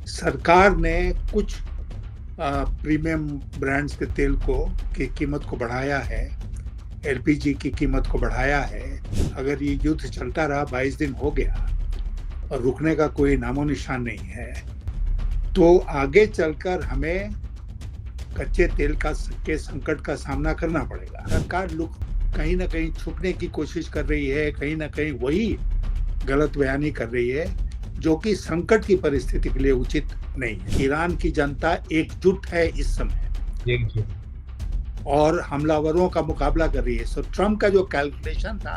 सरकार ने कुछ प्रीमियम ब्रांड्स के तेल की कीमत को बढ़ाया है। एलपीजी की कीमत को बढ़ाया है। अगर ये युद्ध चलता रहा, 22 दिन हो गया और रुकने का कोई नामो निशान नहीं है, तो आगे चलकर हमें कच्चे तेल के संकट का सामना करना पड़ेगा। सरकार कहीं ना कहीं छुपने की कोशिश कर रही है, कहीं ना कहीं वही गलत बयानी कर रही है जो कि संकट की परिस्थिति के लिए उचित नहीं है। ईरान की जनता एकजुट है इस समय और हमलावरों का मुकाबला कर रही है। सो ट्रम्प का जो कैलकुलेशन था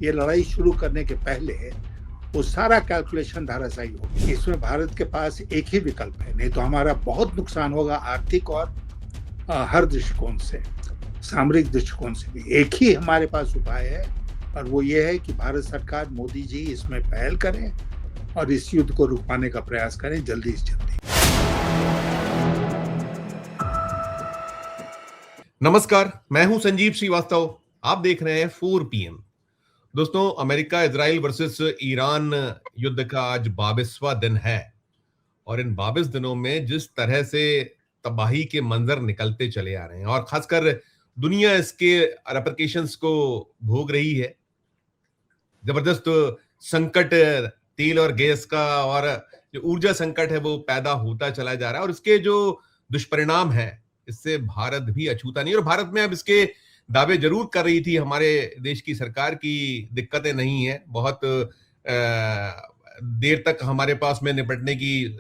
ये लड़ाई शुरू करने के पहले, वो सारा कैलकुलेशन धराशायी हो गया। इसमें भारत के पास एक ही विकल्प है, नहीं तो हमारा बहुत नुकसान होगा आर्थिक और हर दृष्टिकोण से, सामरिक दृष्टिकोण से भी। एक ही हमारे पास उपाय है और वो ये है कि भारत सरकार, मोदी जी इसमें पहल करें और इस युद्ध को रुकवाने का प्रयास करें जल्दी से जल्दी। नमस्कार, मैं हूं संजीव श्रीवास्तव। आप देख रहे हैं 4 PM। दोस्तों, अमेरिका इजराइल वर्सेस ईरान युद्ध का आज 22वां दिन है और इन 22 दिनों में जिस तरह से तबाही के मंजर निकलते चले आ रहे हैं और खासकर दुनिया इसके रेपरकेशंस को भोग रही है। जबरदस्त संकट तेल और गैस का और जो ऊर्जा संकट है वो पैदा होता चला जा रहा है और इसके जो दुष्परिणाम है इससे भारत भी अछूता नहीं। और भारत में अब इसके दावे जरूर कर रही थी हमारे देश की सरकार की दिक्कतें नहीं है, बहुत देर तक हमारे पास में निपटने की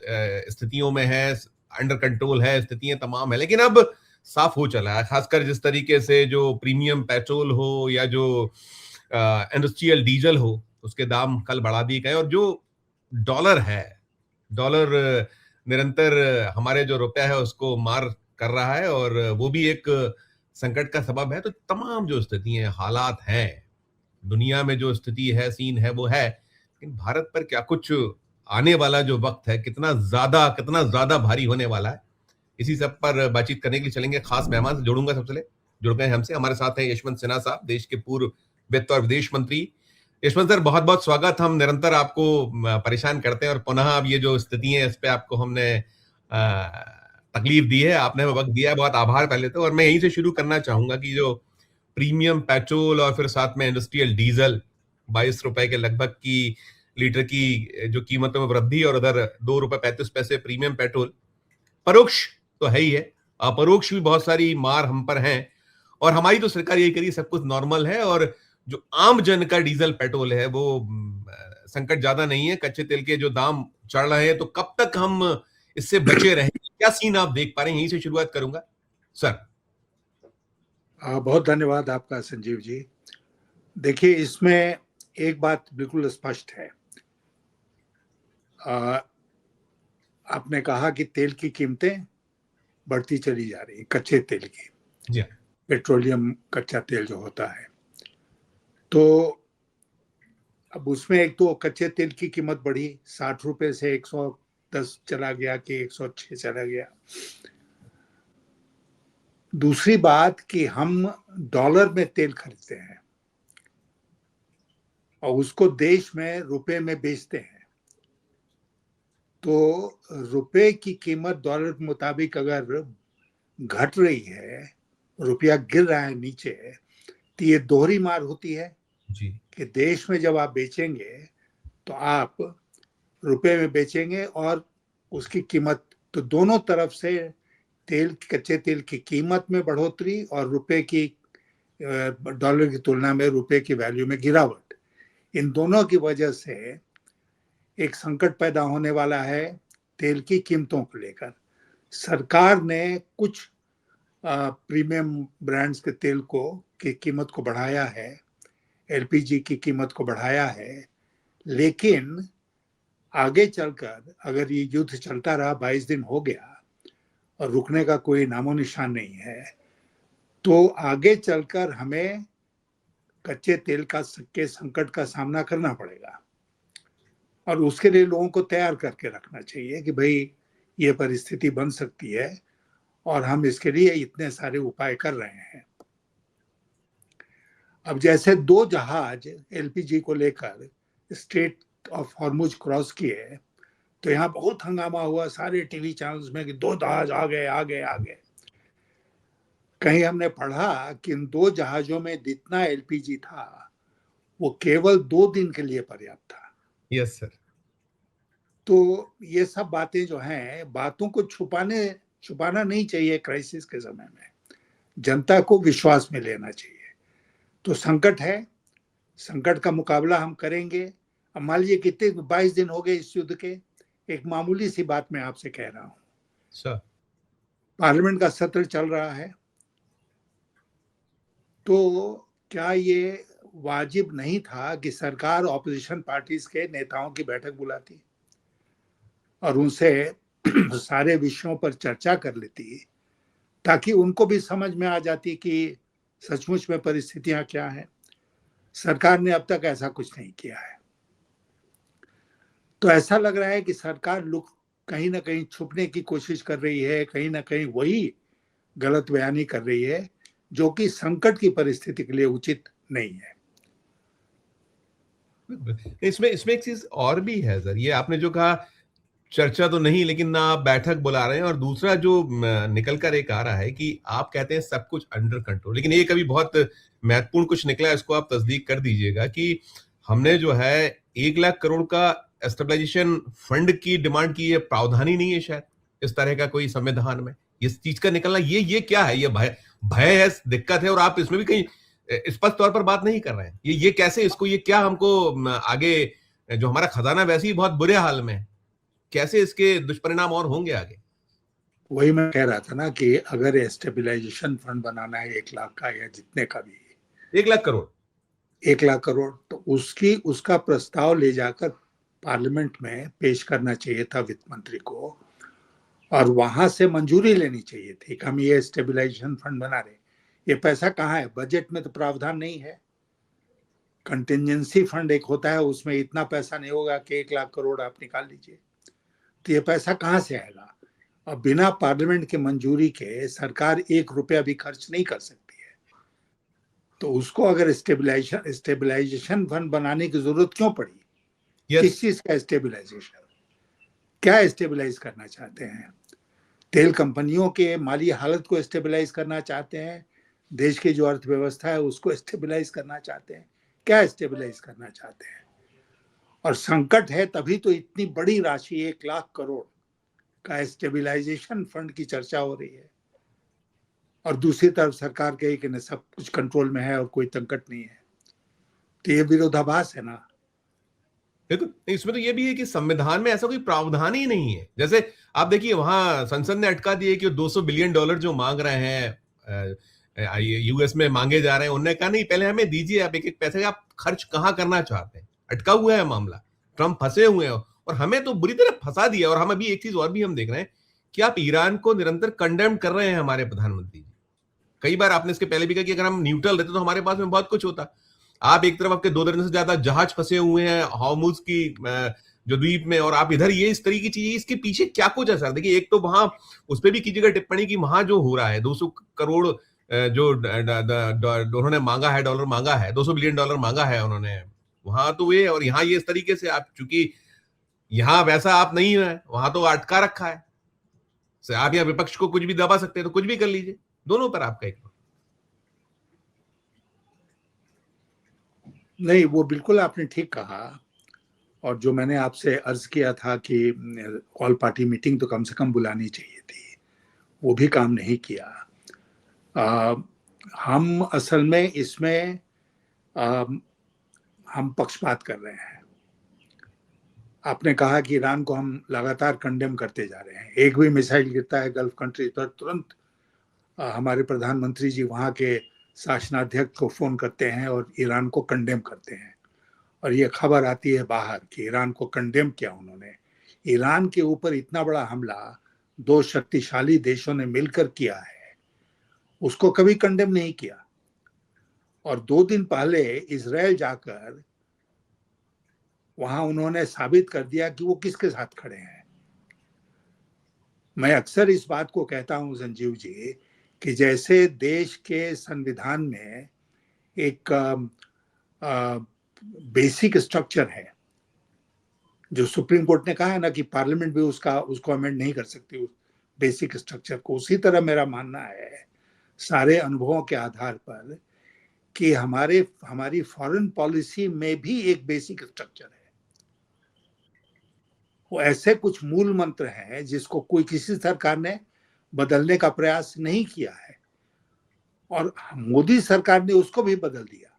स्थितियों में है, अंडर कंट्रोल है, स्थितियां तमाम है। लेकिन अब साफ हो चला है, खासकर जिस तरीके से जो प्रीमियम पेट्रोल हो या जो इंडस्ट्रियल डीजल हो उसके दाम कल बढ़ा दिए गए और जो डॉलर है, डॉलर निरंतर हमारे जो रुपया है उसको मार कर रहा है और वो भी एक संकट का सबब है। तो तमाम जो स्थिति है, हालात हैं, दुनिया में जो स्थिति है, सीन है वो है, लेकिन भारत पर क्या कुछ आने वाला जो वक्त है कितना ज्यादा भारी होने वाला है, इसी सब पर बातचीत करने के लिए चलेंगे। खास मेहमान से जोड़ूंगा। सबसे पहले जुड़ गए हमसे, हमारे साथ हैं यशवंत सिन्हा साहब, देश के पूर्व वित्त और विदेश मंत्री। यशवंत सर, बहुत बहुत स्वागत। हम निरंतर आपको परेशान करते हैं और पुनः अब ये जो स्थिति है इस पे आपको हमने तकलीफ दी है, आपने हमें वक्त दिया है, बहुत आभार पहले तो। और मैं यहीं से शुरू करना चाहूंगा कि जो प्रीमियम पेट्रोल और फिर साथ में इंडस्ट्रियल डीजल 22 रुपए के लगभग की लीटर की जो कीमतों में वृद्धि और उधर 2 रुपए 35 पैसे प्रीमियम पेट्रोल, परोक्ष तो है ही है, अपरोक्ष भी बहुत सारी मार हम पर हैं। और हमारी तो सरकार यही करी, सब कुछ नॉर्मल है और जो आम जन का डीजल पेट्रोल है वो संकट ज्यादा नहीं है। कच्चे तेल के जो दाम चढ़ रहे हैं तो कब तक हम इससे बचे रहेंगे, क्या सीन आप देख पा रहे हैं? यहीं से शुरुआत करूंगा सर। बहुत धन्यवाद आपका संजीव जी। देखिए, इसमें एक बात बिल्कुल स्पष्ट है। आपने कहा कि तेल की कीमतें बढ़ती चली जा रही, कच्चे तेल की, जी, पेट्रोलियम कच्चा तेल जो होता है। तो अब उसमें एक तो कच्चे तेल की कीमत बढ़ी, 60 रुपए से 110 चला गया कि 106 चला गया। दूसरी बात कि हम डॉलर में तेल खरीदते हैं और उसको देश में रुपए में बेचते हैं। तो रुपए की कीमत डॉलर के मुताबिक अगर घट रही है, रुपया गिर रहा है नीचे, तो ये दोहरी मार होती है जी, कि देश में जब आप बेचेंगे तो आप रुपए में बेचेंगे और उसकी कीमत, तो दोनों तरफ से कच्चे तेल की कीमत में बढ़ोतरी और रुपए की, डॉलर की तुलना में रुपए की वैल्यू में गिरावट, इन दोनों की वजह से एक संकट पैदा होने वाला है तेल की कीमतों को लेकर। सरकार ने कुछ प्रीमियम ब्रांड्स के तेल की कीमत को बढ़ाया है, एलपीजी की कीमत को बढ़ाया है। लेकिन आगे चलकर अगर ये युद्ध चलता रहा, 22 दिन हो गया और रुकने का कोई नामो निशान नहीं है, तो आगे चलकर हमें कच्चे तेल के संकट का सामना करना पड़ेगा और उसके लिए लोगों को तैयार करके रखना चाहिए कि भाई ये परिस्थिति बन सकती है और हम इसके लिए इतने सारे उपाय कर रहे हैं। अब जैसे 2 जहाज एलपीजी को लेकर स्ट्रेट ऑफ हॉर्मुज क्रॉस किए, तो यहाँ बहुत हंगामा हुआ सारे टीवी चैनल्स में कि 2 जहाज आ गए आ गए आ गए। कहीं हमने पढ़ा कि इन 2 जहाजों में जितना एलपीजी था वो केवल 2 दिन के लिए पर्याप्त था। Yes sir. तो ये सब बातें जो हैं, बातों को छुपाना नहीं चाहिए क्राइसिस के समय में। जनता को विश्वास में लेना चाहिए। तो संकट है, संकट का मुकाबला हम करेंगे। अब मान लीजिए कितने 22 दिन हो गए इस युद्ध के। एक मामूली सी बात मैं आपसे कह रहा हूँ, सर पार्लियामेंट का सत्र चल रहा है, तो क्या ये वाजिब नहीं था कि सरकार ऑपोजिशन पार्टीज के नेताओं की बैठक बुलाती और उनसे सारे विषयों पर चर्चा कर लेती, ताकि उनको भी समझ में आ जाती कि सचमुच में परिस्थितियां क्या हैं। सरकार ने अब तक ऐसा कुछ नहीं किया है। तो ऐसा लग रहा है कि सरकार लुक कहीं ना कहीं छुपने की कोशिश कर रही है, कहीं ना कहीं वही गलत बयानी कर रही है जो कि संकट की परिस्थिति के लिए उचित नहीं है। इसमें इसमें एक चीज और भी है सर, ये आपने जो कहा चर्चा तो नहीं, लेकिन ना आप बैठक बुला रहे हैं, और दूसरा जो निकल कर एक आ रहा है कि आप कहते हैं सब कुछ अंडर कंट्रोल, लेकिन ये कभी बहुत महत्वपूर्ण कुछ निकला है, इसको आप तस्दीक कर दीजिएगा कि हमने जो है 1 लाख करोड़ का स्टेबलाइजेशन फंड की डिमांड की है, प्रावधान ही नहीं है शायद इस तरह का कोई संविधान में। इस चीज का निकलना ये क्या है? ये भय भय है, दिक्कत है, और आप इसमें भी कहीं स्पष्ट तौर पर बात नहीं कर रहे हैं। ये कैसे, इसको ये क्या हमको आगे, जो हमारा खजाना वैसे ही बहुत बुरे हाल में है, कैसे इसके दुष्परिणाम और होंगे आगे? वही मैं कह रहा था ना कि अगर स्टेबलाइजेशन फंड बनाना है 1 लाख का या जितने का भी, 1 लाख करोड़ 1 लाख करोड़, तो उसका प्रस्ताव ले जाकर पार्लियामेंट में पेश करना चाहिए था वित्त मंत्री को, और वहां से मंजूरी लेनी चाहिए थी कि हम ये स्टेबलाइजेशन फंड बना रहे। ये पैसा कहाँ है? बजट में तो प्रावधान नहीं है। कंटिजेंसी फंड एक होता है, उसमें इतना पैसा नहीं होगा कि 1 लाख करोड़ आप निकाल लीजिए। तो ये पैसा कहाँ से आएगा? और बिना पार्लियामेंट की मंजूरी के सरकार 1 रुपया भी खर्च नहीं कर सकती है। तो उसको अगर स्टेबलाइजेशन फंड बनाने की जरूरत क्यों पड़ी? किस यस। चीज का स्टेबलाइजेशन? क्या स्टेबलाइज करना चाहते हैं? तेल कंपनियों के माली हालत को स्टेबलाइज करना चाहते हैं? देश की जो अर्थव्यवस्था है उसको स्टेबलाइज करना चाहते हैं? क्या स्टेबलाइज करना चाहते हैं? और संकट है तभी तो इतनी बड़ी राशि 1 लाख करोड़ का स्टेबलाइजेशन फंड की चर्चा हो रही है, और दूसरी तरफ सरकार कही कि न सब कुछ कंट्रोल में है और कोई संकट नहीं है। तो ये विरोधाभास है ना। बिल्कुल, इसमें तो ये भी है कि संविधान में ऐसा कोई प्रावधान ही नहीं है। जैसे आप देखिए, वहां संसद ने अटका दिए कि $200 बिलियन जो मांग रहे हैं, यूएस में मांगे जा रहे हैं, उन्होंने कहा नहीं, पहले हमें दीजिए, आप एक एक पैसे आप खर्च कहाँ करना चाहते हैं। अटका हुआ है मामला, ट्रंप फंसे हुए हैं, और हमें तो बुरी तरह फंसा दिया। और हम अभी एक चीज और भी हम देख रहे हैं कि आप ईरान को निरंतर कंडेम कर रहे हैं, हमारे प्रधानमंत्री जी। कई बार आपने इसके पहले भी कहा कि अगर हम न्यूट्रल रहते तो हमारे पास में बहुत कुछ होता। आप एक तरफ आपके 2 दर्जन से ज्यादा जहाज फंसे हुए हैं हॉर्मुज की जो द्वीप में, और आप इधर ये इस तरीके की चीजें, इसके पीछे क्या कुछ है सर? देखिए, एक तो वहां उस पर भी कीजिएगा टिप्पणी कि वहां जो हो रहा है 200 करोड़ जो उन्होंने मांगा है, डॉलर मांगा है, $200 बिलियन मांगा है उन्होंने वहां, तो ये, और यहाँ ये इस तरीके से आप, चूंकि यहाँ वैसा आप नहीं है, वहां तो अटका रखा है। आप यहाँ विपक्ष को कुछ भी दबा सकते हैं, तो कुछ भी कर लीजिए, दोनों पर आपका एक। नहीं, वो बिल्कुल आपने ठीक कहा। और जो मैंने आपसे अर्ज किया था कि ऑल पार्टी मीटिंग तो कम से कम बुलानी चाहिए थी, वो भी काम नहीं किया। हम असल में इसमें हम पक्षपात कर रहे हैं। आपने कहा कि ईरान को हम लगातार कंडेम करते जा रहे हैं। एक भी मिसाइल गिरता है गल्फ कंट्री पर, तुरंत हमारे प्रधानमंत्री जी वहाँ के शासनाध्यक्ष को फोन करते हैं और ईरान को कंडेम करते हैं, और ये खबर आती है बाहर कि ईरान को कंडेम किया उन्होंने। ईरान के ऊपर इतना बड़ा हमला 2 शक्तिशाली देशों ने मिलकर किया है, उसको कभी कंडेम नहीं किया। और 2 दिन पहले इजराइल जाकर वहां उन्होंने साबित कर दिया कि वो किसके साथ खड़े हैं। मैं अक्सर इस बात को कहता हूं संजीव जी, कि जैसे देश के संविधान में एक बेसिक स्ट्रक्चर है जो सुप्रीम कोर्ट ने कहा है ना कि पार्लियामेंट भी उसको अमेंड नहीं कर सकती उस बेसिक स्ट्रक्चर को, उसी तरह मेरा मानना है सारे अनुभवों के आधार पर कि हमारी फॉरेन पॉलिसी में भी एक बेसिक स्ट्रक्चर है। वो ऐसे कुछ मूल मंत्र हैं जिसको कोई किसी सरकार ने बदलने का प्रयास नहीं किया है, और मोदी सरकार ने उसको भी बदल दिया।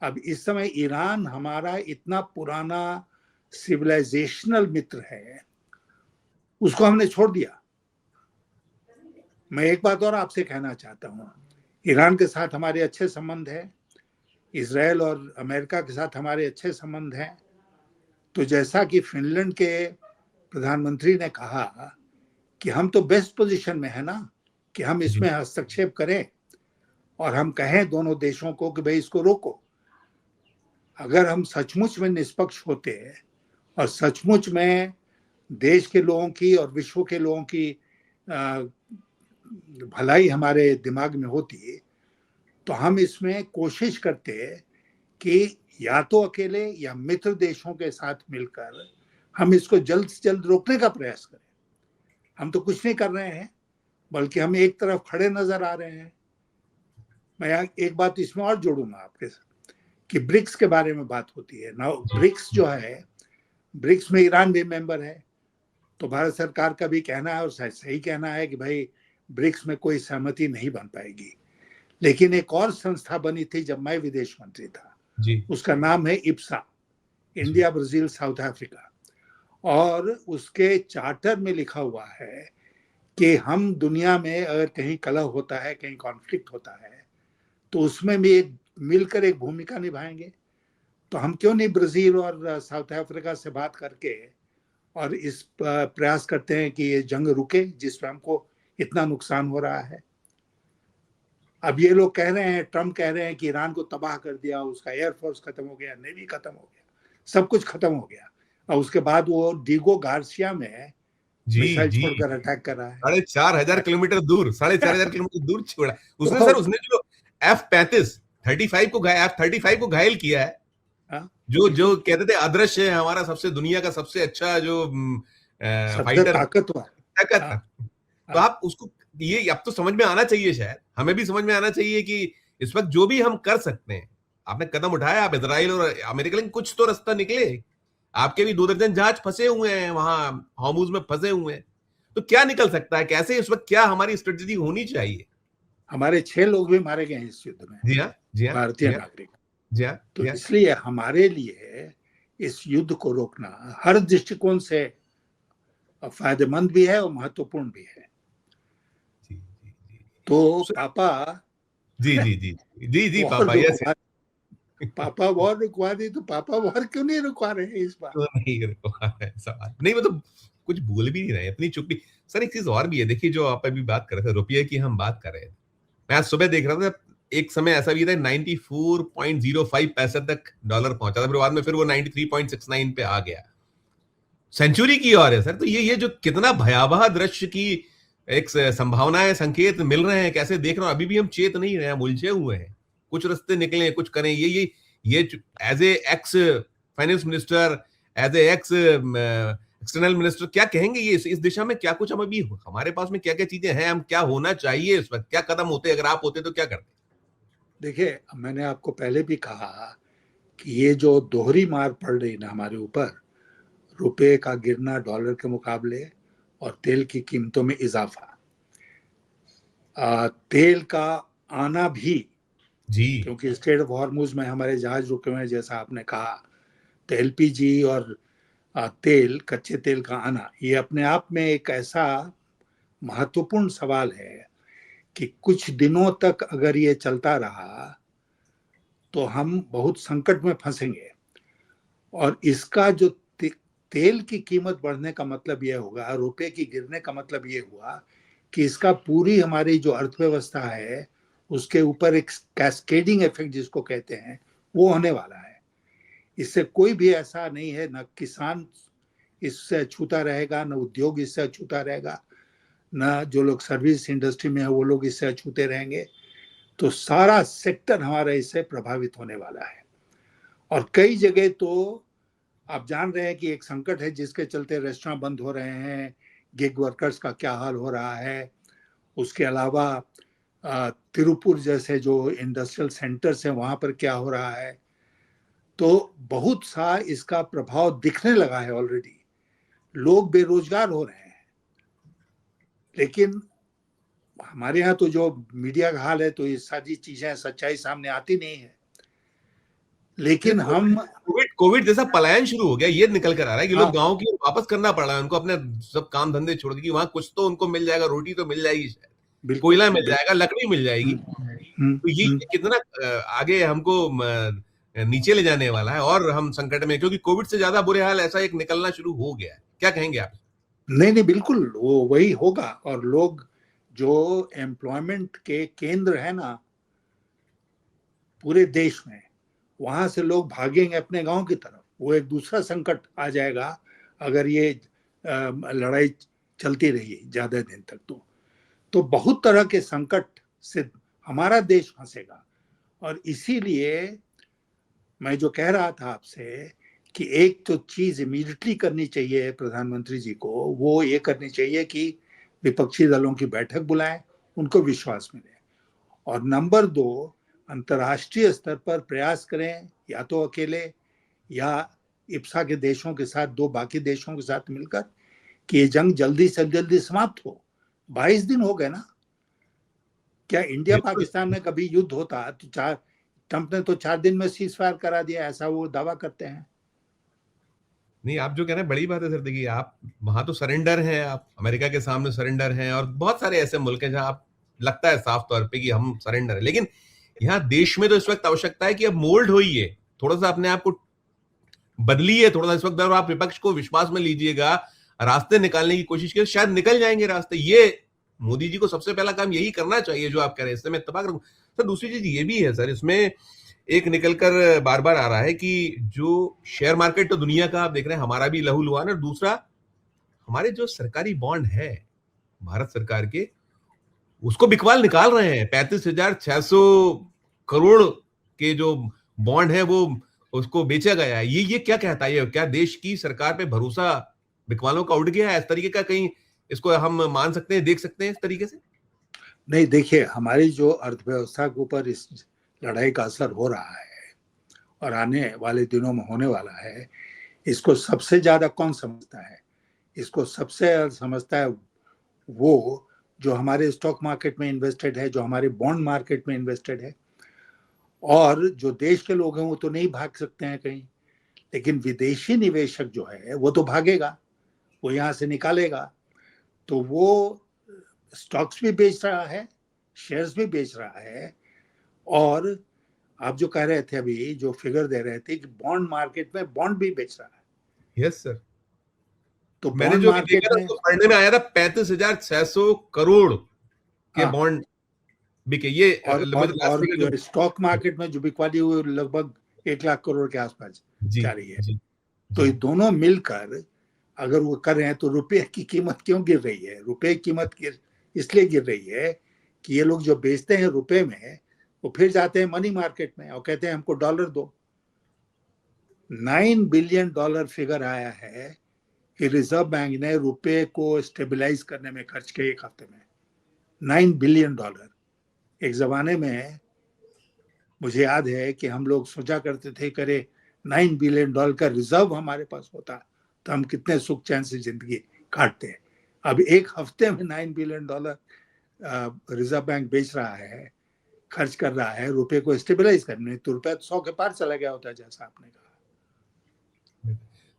अब इस समय ईरान हमारा इतना पुराना सिविलाइजेशनल मित्र है, उसको हमने छोड़ दिया। मैं एक बात और आपसे कहना चाहता हूँ, ईरान के साथ हमारे अच्छे संबंध हैं, इजराइल और अमेरिका के साथ हमारे अच्छे संबंध हैं। तो जैसा कि फिनलैंड के प्रधानमंत्री ने कहा कि हम तो बेस्ट पोजीशन में है ना कि हम इसमें हस्तक्षेप करें और हम कहें दोनों देशों को कि भाई इसको रोको। अगर हम सचमुच में निष्पक्ष होते और सचमुच में देश के लोगों की और विश्व के लोगों की भलाई हमारे दिमाग में होती, तो हम इसमें कोशिश करते कि या तो अकेले या मित्र देशों के साथ मिलकर हम इसको जल्द से जल्द रोकने का प्रयास करें। हम तो कुछ नहीं कर रहे हैं, बल्कि हम एक तरफ खड़े नजर आ रहे हैं। मैं एक बात इसमें और जोड़ूंगा आपके साथ कि ब्रिक्स के बारे में बात होती है ना। ब्रिक्स जो है, ब्रिक्स में ईरान भी मेंबर है, तो भारत सरकार का भी कहना है और सही कहना है कि भाई ब्रिक्स में कोई सहमति नहीं बन पाएगी। लेकिन एक और संस्था बनी थी जब मैं विदेश मंत्री था, उसका नाम है Ipsa, India Brazil south Africa, और उसके चार्टर में लिखा हुआ है कि हम दुनिया में अगर कहीं कलह होता है, कहीं कॉन्फ्लिक्ट होता है, तो उसमें भी मिलकर एक भूमिका निभाएंगे। तो हम क्यों नहीं ब्राजील और साउथ अफ्रीका से बात करके और इस प्रयास करते हैं कि ये जंग रुके जिसमें हमको इतना नुकसान हो रहा है। अब ये लोग कह रहे हैं, ट्रम्प कह रहे हैं कि ईरान को तबाह कर दिया, उसका एयरफोर्स खत्म हो गया, नेवी खत्म हो गया, सब कुछ खत्म हो गया, और उसके बाद वो डीगो गार्सिया में मिसाइल छोड़कर अटैक कर रहा है 4,500 किलोमीटर दूर, 4,500 किलोमीटर दूर छोड़ा उसने। सर उसने जो F-35 को घायल किया है, जो कहते थे अदृश्य है हमारा सबसे दुनिया का सबसे अच्छा जो फाइटर ताकत। तो आप उसको ये अब तो समझ में आना चाहिए, शायद हमें भी समझ में आना चाहिए कि इस वक्त जो भी हम कर सकते हैं, आपने कदम उठाया, आप इजराइल और अमेरिका, लेकिन कुछ तो रास्ता निकले। आपके भी 2 दर्जन जहाज फंसे हुए हैं वहां हॉर्मुज में फंसे हुए हैं, तो क्या निकल सकता है, कैसे इस वक्त क्या हमारी स्ट्रेटेजी होनी चाहिए? हमारे 6 लोग भी मारे गए हैं इस युद्ध में, जी हाँ, जी हाँ, भारतीय नागरिक। जी हाँ, तो इसलिए हमारे लिए इस युद्ध को रोकना हर दृष्टिकोण से फायदेमंद भी है और महत्वपूर्ण भी है। तो पापा जी पापा, यस, पापा वॉर रुकवा दी, तो पापा वॉर क्यों नहीं रुकवा रहे हैं इस बार? तो नहीं रुकवा रहे सवाल नहीं, मतलब कुछ बोल भी नहीं रहे, अपनी चुप्पी। सर एक चीज और भी है, देखिए जो आप अभी बात कर रहे थे, रुपये की हम बात कर रहे थे, मैं आज सुबह देख रहा था, एक समय ऐसा भी था 94.05 पैसे तक डॉलर पहुंचा था, फिर बाद में फिर वो 93.69 पे आ गया, सेंचुरी की ओर है सर। तो ये जो कितना भयावह दृश्य की एक संभावनाएं, संकेत मिल रहे हैं, कैसे देख रहा हूं, अभी भी हम चेत नहीं रहे हैं, उलझे हुए हैं, कुछ रास्ते निकले, कुछ करें। ये as a ex finance minister, as a ex external minister, क्या कहेंगे ये इस दिशा में क्या कुछ हम अभी हमारे पास में क्या क्या चीजें हैं, हम क्या होना चाहिए इस वक्त, क्या कदम होते, अगर आप होते तो क्या करते? देखिए, मैंने आपको पहले भी कहा कि ये जो दोहरी मार पड़ रही ना हमारे ऊपर, रुपए का गिरना डॉलर के मुकाबले और तेल की कीमतों में इजाफा, तेल का आना भी जी, क्योंकि स्ट्रेट ऑफ हॉर्मुज में हमारे जहाज रुके हुए हैं जैसा आपने कहा, तो एलपीजी और तेल, कच्चे तेल का आना, ये अपने आप में एक ऐसा महत्वपूर्ण सवाल है कि कुछ दिनों तक अगर ये चलता रहा तो हम बहुत संकट में फंसेंगे। और इसका जो तेल की कीमत बढ़ने का मतलब यह होगा, रुपए की गिरने का मतलब यह हुआ कि इसका पूरी हमारी जो अर्थव्यवस्था है उसके ऊपर एक कैस्केडिंग इफेक्ट जिसको कहते हैं वो होने वाला है। इससे कोई भी ऐसा नहीं है, न किसान इससे अछूता रहेगा, न उद्योग इससे अछूता रहेगा, न जो लोग सर्विस इंडस्ट्री में है वो लोग इससे अछूते रहेंगे। तो सारा सेक्टर हमारा इससे प्रभावित होने वाला है। और कई जगह तो आप जान रहे हैं कि एक संकट है जिसके चलते रेस्टोरेंट बंद हो रहे हैं, गिग वर्कर्स का क्या हाल हो रहा है। उसके अलावा तिरुपुर जैसे जो इंडस्ट्रियल सेंटर्स हैं वहां पर क्या हो रहा है। तो बहुत सा इसका प्रभाव दिखने लगा है ऑलरेडी। लोग बेरोजगार हो रहे हैं। लेकिन हमारे यहाँ तो जो मीडिया का हाल है, तो ये सारी चीजें सच्चाई सामने आती नहीं है। लेकिन हम कोविड कोविड जैसा पलायन शुरू हो गया, ये निकल कर आ रहा है कि लोग हाँ गांव की ओर वापस करना पड़ रहा है उनको, अपने सब काम धंधे छोड़ के, कि वहां कुछ तो उनको मिल जाएगा, रोटी तो मिल जाएगी शायद, बिल्कुल कोयला मिल बिल्कुल। जाएगा, लकड़ी मिल जाएगी। तो ये हम्म। कितना आगे हमको नीचे ले जाने वाला है, और हम संकट में, क्योंकि कोविड से ज्यादा बुरे हाल ऐसा एक निकलना शुरू हो गया है। क्या कहेंगे आप? नहीं नहीं, बिल्कुल वो वही होगा। और लोग जो एम्प्लॉयमेंट के केंद्र है ना पूरे देश में, वहां से लोग भागेंगे अपने गांव की तरफ। वो एक दूसरा संकट आ जाएगा अगर ये लड़ाई चलती रही ज्यादा दिन तक। तो बहुत तरह के संकट से हमारा देश फंसेगा। और इसीलिए मैं जो कह रहा था आपसे कि एक तो चीज इमीडिएटली करनी चाहिए प्रधानमंत्री जी को, वो ये करनी चाहिए कि विपक्षी दलों की बैठक बुलाएं, उनको विश्वास मिले। और नंबर 2, अंतर्राष्ट्रीय स्तर पर प्रयास करें, या तो अकेले या इप्सा के देशों के साथ, 2 बाकी देशों के साथ मिलकर, कि ये जंग जल्दी से जल्दी समाप्त हो। 22 दिन हो गए ना। क्या इंडिया बिल्कुल। पाकिस्तान में कभी युद्ध होता तो ट्रंप ने तो 4 दिन में सीज फायर करा दिया, ऐसा वो दावा करते हैं। नहीं, आप जो कह रहे हैं बड़ी बात है सर। देखिए, आप वहां तो सरेंडर हैं, आप अमेरिका के सामने सरेंडर हैं, और बहुत सारे ऐसे मुल्क हैं जहां आप लगता है साफ तौर पे कि हम सरेंडर है, लेकिन यहाँ देश में तो इस वक्त आवश्यकता है कि अब मोल्ड होइए, थोड़ा सा अपने आप को बदलिए, थोड़ा सा इस वक्त। अगर आप विपक्ष को विश्वास में लीजिएगा, रास्ते निकालने की कोशिश कीजिए, शायद निकल जाएंगे रास्ते। ये मोदी जी को सबसे पहला काम यही करना चाहिए जो आप कह रहे हैं, इससे मैं इत्तेफाक रखूं। सर, दूसरी चीज ये भी है सर, इसमें एक निकलकर बार बार आ रहा है कि जो शेयर मार्केट तो दुनिया का आप देख रहे हैं, हमारा भी लहूलुहान है। दूसरा, हमारे जो सरकारी बॉन्ड है भारत सरकार के, उसको बिकवाल निकाल रहे हैं। 35,600 करोड़ के जो बॉन्ड है वो उसको बेचा गया है। ये क्या कहता है? ये क्या देश की सरकार पे भरोसा बिकवालों का उठ गया है? इस तरीके का कहीं इसको हम मान सकते हैं, देख सकते हैं इस तरीके से? नहीं, देखिए, हमारी जो अर्थव्यवस्था के ऊपर इस लड़ाई का असर हो रहा है और आने वाले दिनों में होने वाला है, इसको सबसे ज्यादा कौन समझता है? इसको सबसे ज्यादा समझता है वो जो हमारे स्टॉक मार्केट में इन्वेस्टेड है, जो हमारे बॉन्ड मार्केट में इन्वेस्टेड है। और जो देश के लोग हैं वो तो नहीं भाग सकते हैं कहीं, लेकिन विदेशी निवेशक जो है वो तो भागेगा, वो यहाँ से निकालेगा। तो वो स्टॉक्स भी बेच रहा है, शेयर्स भी बेच रहा है। और आप जो कह रहे थे अभी, जो फिगर दे रहे थे कि बॉन्ड मार्केट में बॉन्ड भी बेच रहा है। Yes sir. तो मैंने बॉन्ड जो अभी देखा मार्केट था में उसको पढ़ने में आया था, 35,600 करोड़ के हाँ, बॉन्ड बिके। ये और मुझे लास्ट फिगर जो। स्टॉक मार्केट में जो बिकवाली हुई लगभग 1 लाख करोड़ के आसपास जी जा रही है। जी तो जी। ये दोनों मिलकर अगर वो कर रहे हैं, तो रुपए की कीमत क्यों गिर रही है? रुपए की कीमत इसलिए गिर रही है कि ये लोग जो बेचते हैं रुपए में, वो फिर जाते हैं मनी मार्केट में और कहते हैं हमको डॉलर दो। $9 बिलियन फिगर आया है कि रिजर्व बैंक ने रुपए को स्टेबलाइज करने में खर्च किए 1 हफ्ते में। $9 बिलियन। एक जमाने में मुझे याद है कि हम लोग सोचा करते थे, करे $9 बिलियन का रिजर्व हमारे पास होता तो हम कितने सुख चैन से जिंदगी काटते। अब 1 हफ्ते में $9 बिलियन रिजर्व बैंक बेच रहा है, खर्च कर रहा है रुपए को स्टेबलाइज करने में। तो रुपया 100 के पार चला गया होता, जैसा आपने कहा।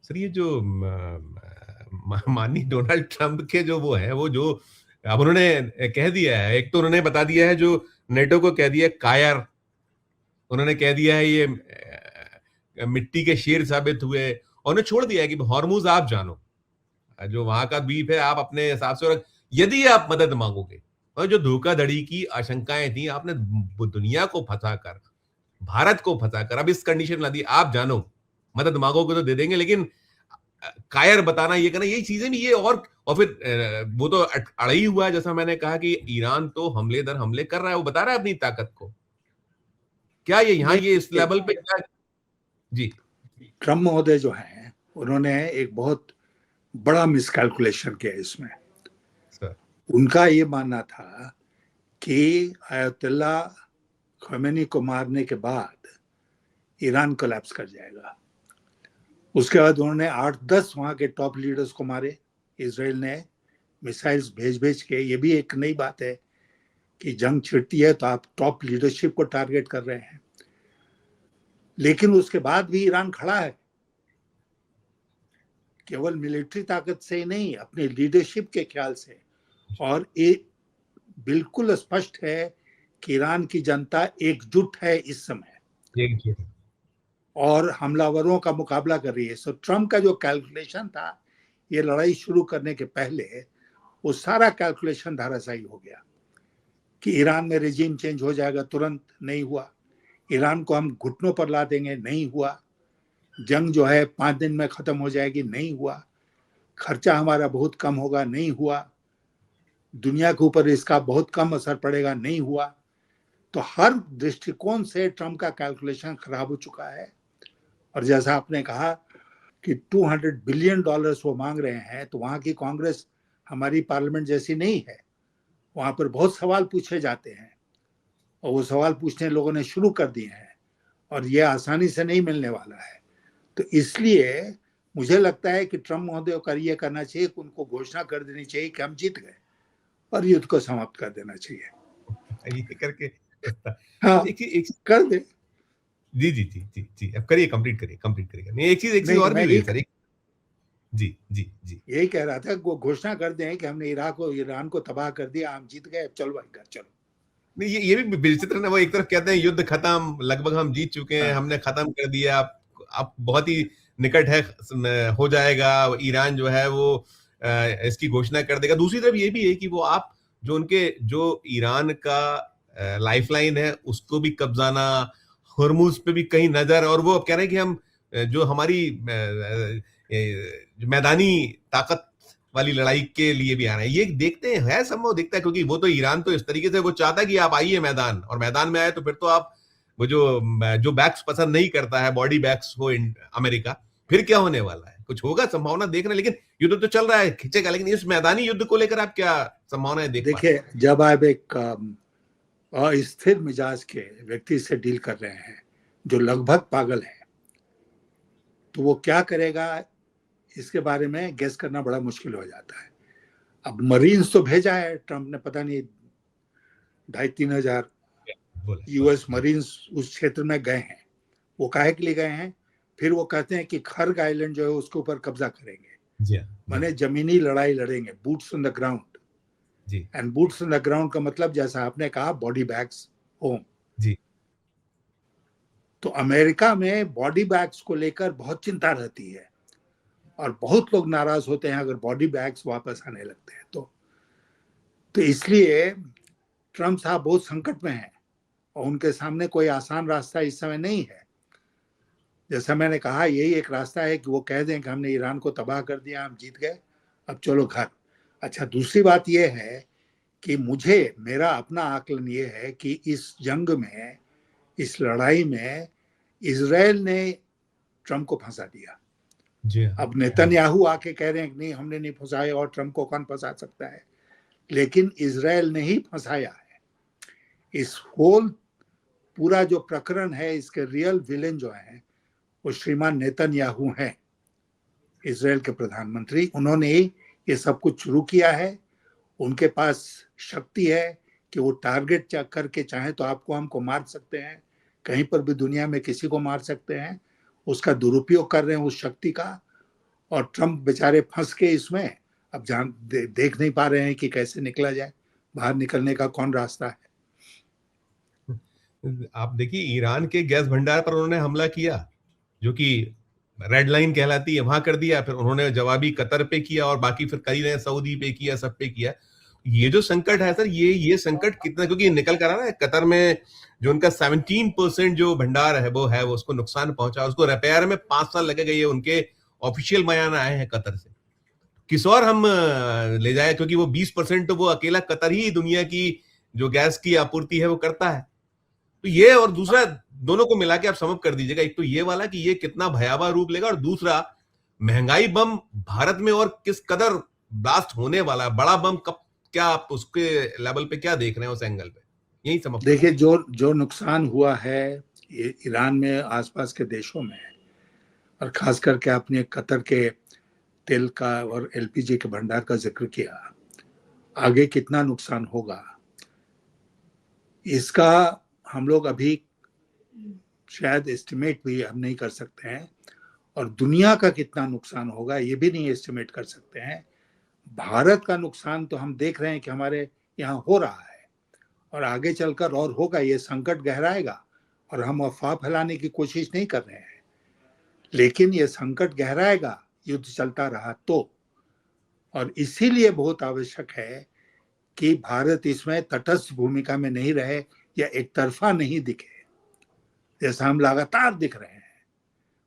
सर, ये जो माननीय डोनाल्ड ट्रंप के जो वो है, वो जो अब उन्होंने कह दिया है, एक तो उन्होंने बता दिया है, जो नेटो को कह दिया कायर, उन्होंने कह दिया है ये मिट्टी के शेर साबित हुए, और उन्होंने छोड़ दिया है कि हॉर्मूज आप जानो, जो वहां का द्वीप है आप अपने हिसाब से, और यदि आप मदद मांगोगे। और जो धोखाधड़ी की आशंकाएं थी, आपने दुनिया को फंसाकर, भारत को फंसाकर अब इस कंडीशन ला दी, आप जानो मदद मांगोगे तो दे देंगे, लेकिन कायर बताना, ये करना, यही चीजें भी ये। और फिर वो तो अड़ई हुआ है, जैसा मैंने कहा कि ईरान तो हमले दर हमले कर रहा है, वो बता रहा है अपनी ताकत को। क्या ये यहाँ नहीं, ये इस लेवल पे क्या? जी। ट्रम्प महोदय जो हैं उन्होंने एक बहुत बड़ा मिसकैलकुलेशन किया इसमें। सर उनका ये मानना था कि आयतुल्ला खमेनी को मारने के बाद ईरान कोलैप्स कर जाएगा। उसके बाद उन्होंने 8-10 वहां के टॉप लीडर्स को मारे। इसराइल ने मिसाइल्स भेज भेज के, ये भी एक नई बात है कि जंग छिड़ती है तो आप टॉप लीडरशिप को टारगेट कर रहे हैं। लेकिन उसके बाद भी ईरान खड़ा है, केवल मिलिट्री ताकत से ही नहीं, अपनी लीडरशिप के ख्याल से। और ये बिल्कुल स्पष्ट है कि ईरान की जनता एकजुट है इस समय एक और हमलावरों का मुकाबला कर रही है। सो ट्रम्प का जो कैलकुलेशन था ये लड़ाई शुरू करने के पहले, वो सारा कैलकुलेशन धराशायी हो गया कि ईरान में रेजिम चेंज हो जाएगा, तुरंत नहीं हुआ। ईरान को हम घुटनों पर ला देंगे, नहीं हुआ। जंग जो है 5 दिन में खत्म हो जाएगी, नहीं हुआ। खर्चा हमारा बहुत कम होगा, नहीं हुआ। दुनिया के ऊपर इसका बहुत कम असर पड़ेगा, नहीं हुआ। तो हर दृष्टिकोण से ट्रम्प का कैलकुलेशन खराब हो चुका है। और जैसा आपने कहा कि $200 बिलियन वो मांग रहे हैं, तो वहां की कांग्रेस हमारी पार्लियामेंट जैसी नहीं है। वहां पर बहुत सवाल पूछे जाते हैं और वो सवाल पूछने लोगों ने शुरू कर दिए हैं और ये आसानी से नहीं मिलने वाला है। तो इसलिए मुझे लगता है कि ट्रम्प महोदय को ये करना चाहिए कि उनको घोषणा कर देनी चाहिए कि हम जीत गए और युद्ध को समाप्त कर देना चाहिए। ये करके हाँ, एक कर दे। जी जी जी जी जी, अब करिए, कंप्लीट करिए। नहीं, एक चीज नहीं, और भी मैं हुई है सर। जी जी जी यही कह रहा था कि वो घोषणा कर दें कि हमने ईरान को तबाह कर दिया, हम जीत गए, चलो भाई घर चलो। नहीं, ये भी विचित्र ना, वो एक तरफ कहते हैं युद्ध खत्म, लगभग हम जीत चुके हैं, हाँ, हमने खत्म कर दिया, अब बहुत ही निकट है, हो जाएगा, ईरान जो है वो इसकी घोषणा कर देगा। दूसरी तरफ ये भी है कि वो आप जो ईरान का लाइफलाइन है उसको भी कब्जाना, हॉर्मुज पे भी कहीं नजर, और वो अब कह रहे हैं कि हम जो हमारी जो मैदानी ताकत वाली लड़ाई के लिए भी आ रहे हैं। ये देखते हैं, है संभव दिखता है, क्योंकि वो तो ईरान तो इस तरीके से वो चाहता है कि आप आइए मैदान, और मैदान में आए तो फिर तो आप वो जो बैग्स पसंद नहीं करता है, बॉडी बैग्स हो अमेरिका, फिर क्या होने वाला है? कुछ होगा संभावना देख रहे हैं, लेकिन युद्ध तो चल रहा है, खींचेगा, लेकिन इस मैदानी युद्ध को लेकर आप क्या संभावनाएं देख पा रहे हैं? देखिए, जब आप एक अस्थिर मिजाज के व्यक्ति से डील कर रहे हैं जो लगभग पागल है, तो वो क्या करेगा इसके बारे में गेस करना बड़ा मुश्किल हो जाता है। अब मरीन्स तो भेजा है ट्रम्प ने, पता नहीं 2,500-3 हजार यूएस जी मरीन्स उस क्षेत्र में गए हैं। वो काहे के लिए गए हैं? फिर वो कहते हैं कि खर्ग आइलैंड जो है उसके ऊपर कब्जा करेंगे, जी माने जमीनी लड़ाई लड़ेंगे, बूट्स ऑन द ग्राउंड। जी and boots on the ground का मतलब जैसा आपने कहा, बॉडी बैग्स होम। जी तो अमेरिका में बॉडी बैग्स को लेकर बहुत चिंता रहती है और बहुत लोग नाराज होते हैं अगर बॉडी बैग्स वापस आने लगते हैं तो इसलिए ट्रम्प साहब बहुत संकट में हैं और उनके सामने कोई आसान रास्ता इस समय नहीं है। जैसा मैंने कहा, यही एक रास्ता है कि वो कह दें कि हमने ईरान को तबाह कर दिया, हम जीत गए, अब चलो घर। अच्छा, दूसरी बात यह है कि मेरा अपना आकलन ये है कि इस जंग में, इस लड़ाई में इजराइल ने ट्रम्प को फंसा दिया। जी अब नेतन्याहू आके कह रहे हैं कि नहीं हमने नहीं फंसाया और ट्रम्प को कौन फंसा सकता है, लेकिन इजराइल ने ही फंसाया है। इस होल पूरा जो प्रकरण है, इसके रियल विलेन जो है वो श्रीमान नेतन्याहू हैं, इजराइल के प्रधानमंत्री। उन्होंने ही ये सब कुछ शुरू किया है। उनके पास शक्ति है कि वो टारगेट करके चाहे तो आपको हमको मार सकते हैं, कहीं पर भी दुनिया में किसी को मार सकते हैं। उसका दुरुपयोग कर रहे हैं उस शक्ति का, और ट्रम्प बेचारे फंस के इसमें अब देख नहीं पा रहे हैं कि कैसे निकला जाए, बाहर निकलने का कौन रास्ता है। आप देखिए, ईरान के गैस भंडार पर उन्होंने हमला किया, जो कि रेड लाइन कहलाती है, वहां कर दिया, फिर उन्होंने जवाबी कतर पे किया, और बाकी फिर कई ने सऊदी पे किया, सब पे किया। ये जो संकट है सर, ये संकट कितना, क्योंकि निकल कर आ रहा है कतर में जो उनका 17% जो भंडार है वो उसको नुकसान पहुंचा, उसको रिपेयर में 5 साल लगेगा, ये उनके ऑफिशियल बयान आए हैं कतर से। किस और हम ले जाए, क्योंकि वो 20% तो वो अकेला कतर ही दुनिया की जो गैस की आपूर्ति है वो करता है। तो ये और दूसरा, दोनों को मिला के आप समझ कर दीजिएगा, एक तो ये वाला कि ये कितना भयावह रूप लेगा, और दूसरा महंगाई बम भारत में और किस कदर ब्लास्ट होने वाला है, बड़ा बम कब, क्या आप उसके लेवल पे क्या देख रहे हैं उस एंगल पे? यही समाप्त। देखिए, जो जो नुकसान हुआ है ये ईरान में, आसपास के देशों में, और खास करके आपने कतर के तेल का और एलपीजी के भंडार का जिक्र किया, आगे कितना नुकसान होगा इसका हम लोग अभी शायद एस्टिमेट भी हम नहीं कर सकते हैं, और दुनिया का कितना नुकसान होगा ये भी नहीं एस्टिमेट कर सकते हैं। भारत का नुकसान तो हम देख रहे हैं कि हमारे यहाँ हो रहा है, और आगे चलकर और होगा। ये संकट गहराएगा, और हम अफवाह फैलाने की कोशिश नहीं कर रहे हैं, लेकिन ये संकट गहराएगा युद्ध चलता रहा तो। और इसीलिए बहुत आवश्यक है कि भारत इसमें तटस्थ भूमिका में नहीं रहे या एक तरफा नहीं दिखे, जैसा हम लगातार दिख रहे हैं।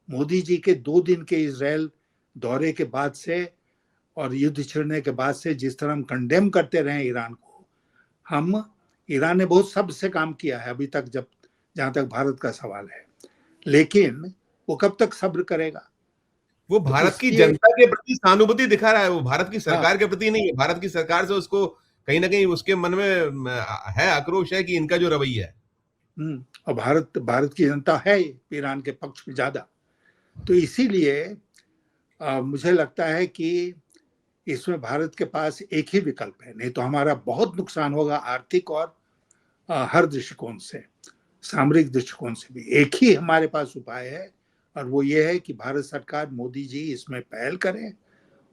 मोदी जी के 2 दिन के इजराइल दौरे के बाद से और युद्ध छिड़ने के बाद से जिस तरह हम कंडेम करते रहे ईरान को, ईरान ने बहुत सब से काम किया है अभी तक, जहां तक भारत का सवाल है, लेकिन वो कब तक सब्र करेगा? वो तो भारत की जनता के प्रति सहानुभूति दिखा रहा है, वो भारत की सरकार के प्रति नहीं है। भारत की सरकार से उसको कहीं ना कहीं उसके मन में है, आक्रोश है कि इनका जो रवैया है। और भारत की जनता है ईरान के पक्ष में ज्यादा। तो इसीलिए मुझे लगता है कि इसमें भारत के पास एक ही विकल्प है, नहीं तो हमारा बहुत नुकसान होगा आर्थिक और हर दृष्टिकोण से, सामरिक दृष्टिकोण से भी। एक ही हमारे पास उपाय है, और वो ये है कि भारत सरकार, मोदी जी इसमें पहल करें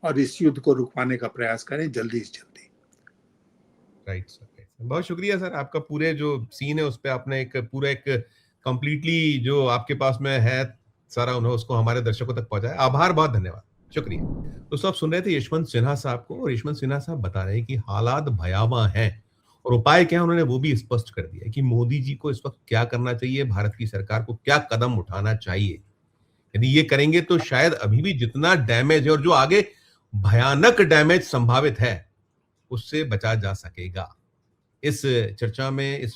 और इस युद्ध को रुकवाने का प्रयास करें जल्दी से जल्दी। राइट सर, बहुत शुक्रिया सर, आपका पूरे जो सीन है उस पर आपने एक पूरा एक कंप्लीटली जो आपके पास में है सारा उन्होंने उसको हमारे दर्शकों तक पहुंचाया। आभार, बहुत धन्यवाद, शुक्रिया। तो आप सुन रहे थे यशवंत सिन्हा साहब को, और यशवंत सिन्हा साहब बता रहे हैं कि हालात भयावह हैं और उपाय क्या है उन्होंने वो भी स्पष्ट कर दिया कि मोदी जी को इस वक्त क्या करना चाहिए, भारत की सरकार को क्या कदम उठाना चाहिए। यदि ये करेंगे तो शायद अभी भी जितना डैमेज है और जो आगे भयानक डैमेज संभावित है उससे बचा जा सकेगा। इस चर्चा में, इस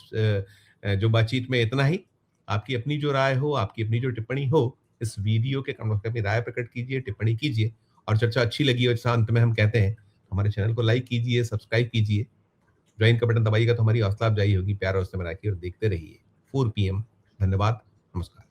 जो बातचीत में इतना ही। आपकी अपनी जो राय हो, आपकी अपनी जो टिप्पणी हो, इस वीडियो के कमेंट में राय प्रकट कीजिए, टिप्पणी कीजिए, और चर्चा अच्छी लगी और अंत में हम कहते हैं हमारे चैनल को लाइक कीजिए, सब्सक्राइब कीजिए, ज्वाइन का बटन दबाइएगा तो हमारी हौसला अफजाई होगी। प्यार और समय रखिए और देखते रहिए 4 PM। धन्यवाद, नमस्कार।